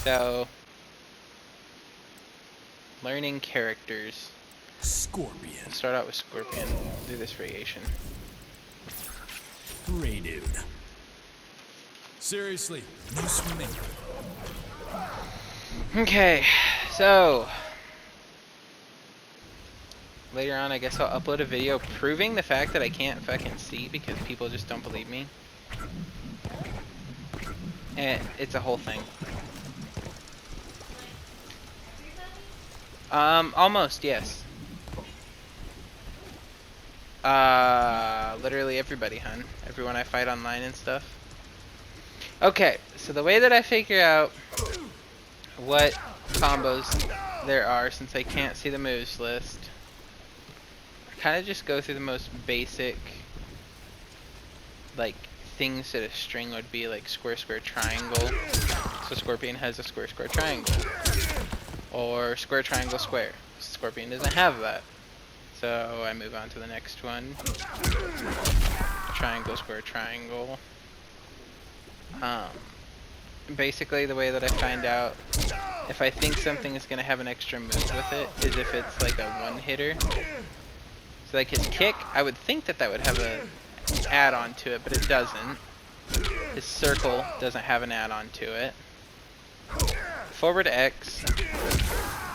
So, learning characters. Scorpion. We'll start out with Scorpion. Do this variation. Gray dude. Seriously, no swimming. Okay, so later on I guess I'll upload a video proving the fact that I can't fucking see because people just don't believe me. And it's a whole thing. Almost, yes. Literally everybody, hun. Everyone I fight online and stuff. Okay, so the way that I figure out what combos there are, since I can't see the moves list, I kind of just go through the most basic, like, things that a string would be, like square, square, triangle. So Scorpion has a square, square, triangle. Or square, triangle, square. Scorpion doesn't have that. So I move on to the next one. Triangle, square, triangle. Basically the way that I find out if I think something is going to have an extra move with it is if it's like a one-hitter. So like his kick, I would think that that would have a add-on to it, but it doesn't. His circle doesn't have an add-on to it. Forward X,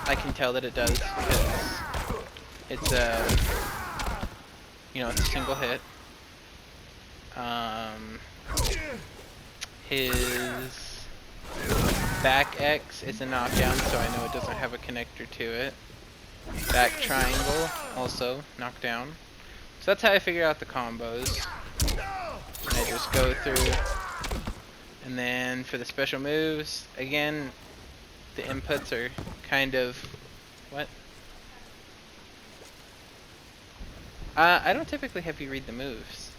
I can tell that it does because it's a, it's a single hit. His back X is a knockdown, so I know it doesn't have a connector to it. Back triangle, also knockdown. So that's how I figure out the combos. And I just go through. And then for the special moves, again, the inputs are kind of... What? I don't typically have you read the moves.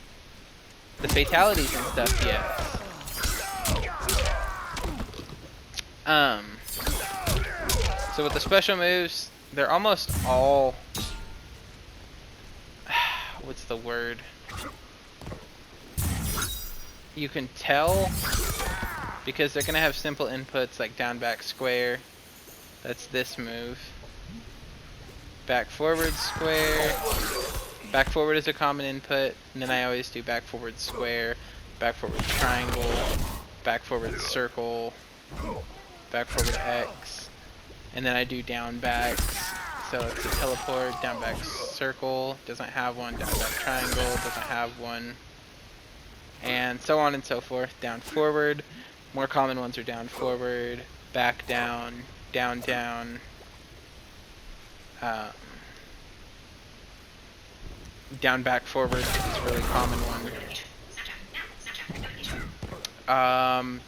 The fatalities and stuff, yes. So with the special moves, they're almost all... What's the word? You can tell because they're going to have simple inputs like down, back, square. That's this move. Back, forward, square. Back, forward is a common input. And then I always do back, forward, square. Back, forward, triangle. Back, forward, circle. Back, forward, X. And then I do down, back. So it's a teleport, down, back, circle. Doesn't have one. Down, back, triangle. Doesn't have one. And so on and so forth. Down, forward. More common ones are down, forward, back, down, down, down. Down, back, forward is a really common one.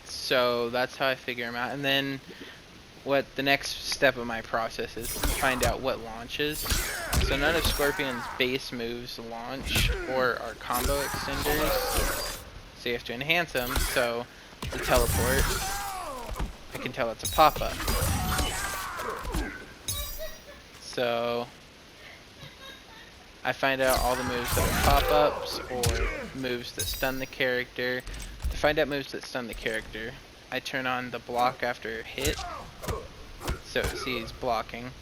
So that's how I figure them out. And then what the next step of my process is to find out what launches. So none of Scorpion's base moves launch or are combo extenders. So you have to enhance them. So the teleport, I can tell it's a pop-up. So I find out all the moves that are pop-ups or moves that stun the character. To find out moves that stun the character, I turn on the block after hit, so it sees blocking.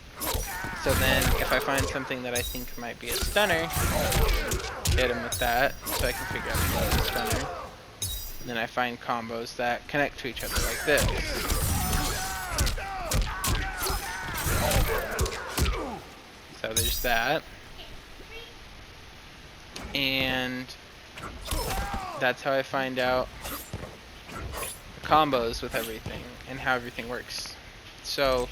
So then, if I find something that I think might be a stunner, hit him with that, so I can figure out if that's a stunner. And then I find combos that connect to each other like this. So there's that. And that's how I find out the combos with everything and how everything works. So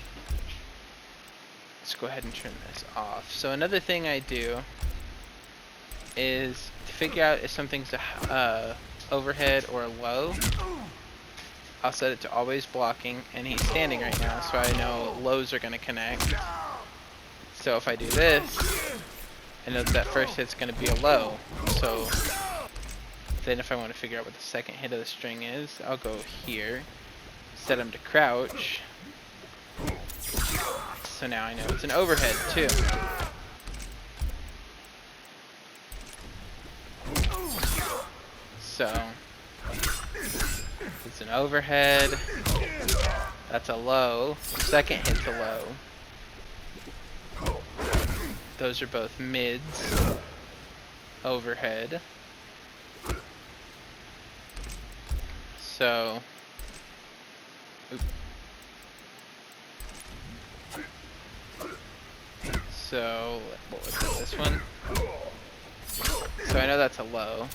let's go ahead and turn this off. So another thing I do is to figure out if something's a overhead or low. I'll set it to always blocking, and he's standing right now, so I know lows are going to connect. So if I do this, I know that first hit's going to be a low. So then if I want to figure out what the second hit of the string is, I'll go here, set him to crouch. So now I know it's an overhead too. So It's an overhead. That's a low. Second hit's a low. Those are both mids. Overhead. So. Oop. So, what was it, this one? So I know that's a low.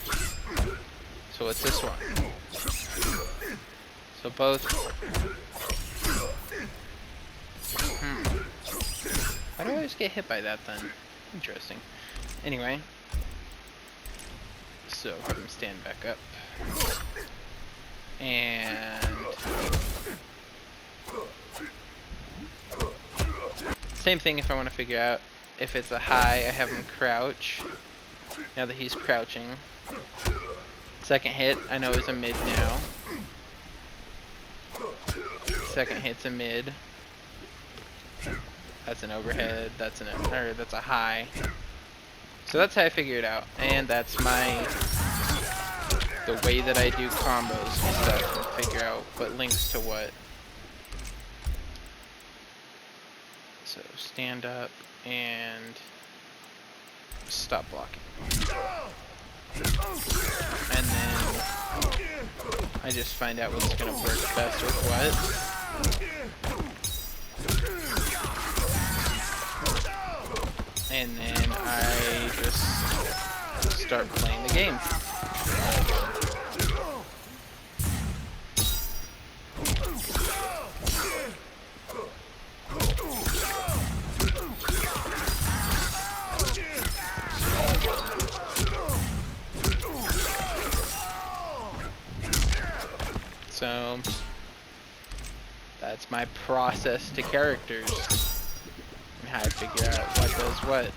So what's this one? So both. Why do I always get hit by that then? Interesting. Anyway. So have him stand back up. And same thing if I want to figure out if it's a high, I have him crouch. Now that he's crouching. Second hit, I know is a mid now. Second hit's a mid. That's an overhead, that's that's a high. So that's how I figure it out. And that's the way that I do combos and stuff and figure out what links to what. So stand up and stop blocking. And then I just find out what's gonna work best with what. And then I just start playing the game. So that's my process to characters and how I figure out what does what.